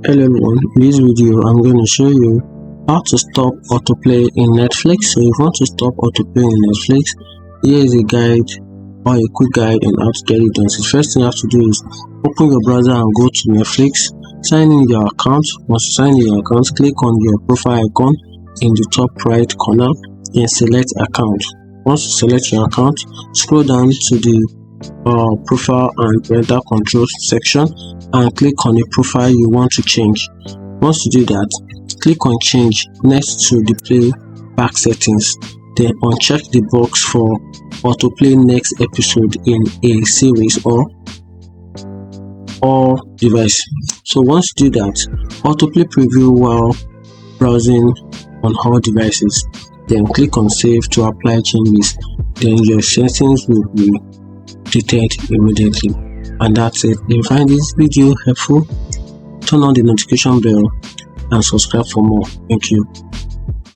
Hello everyone, in this video I'm going to show you how to stop autoplay in Netflix. So if you want to stop autoplay in Netflix, here is a guide or a quick guide on how to get it done. So the first thing you have to do is open your browser and go to Netflix, sign in your account. Once you sign in your account, click on your profile icon in the top right corner and select account. Once you select your account, scroll down to the profile and parental controls section and click on the profile you want to change. Once you do that, click on change next to the play back settings, then uncheck the box for autoplay next episode in a series or device. So once you do that, autoplay preview while browsing on all devices, then click on save to apply changes. Then your settings will be updated immediately. And that's it. If you find this video helpful, turn on the notification bell and subscribe for more. Thank you.